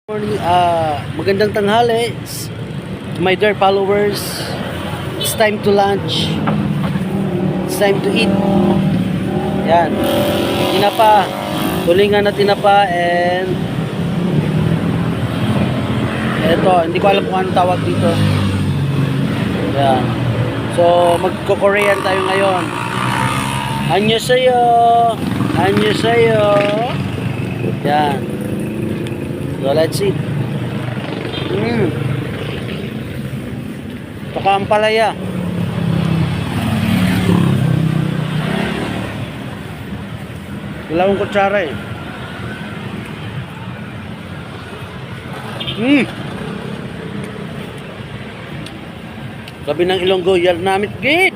Morning, magandang tanghali to my dear followers. It's time to lunch. It's time to eat. Yan. Tinapa. Tulingan na tinapa and eto, hindi ko alam kung anong tawag dito. Yan. So, magko-Korean tayo ngayon. Annyeonghaseyo. Annyeonghaseyo. Yan. So let's see. Baka ang palaya. Wala akong kutsara eh. Sabi ng Ilonggo, yar namit git.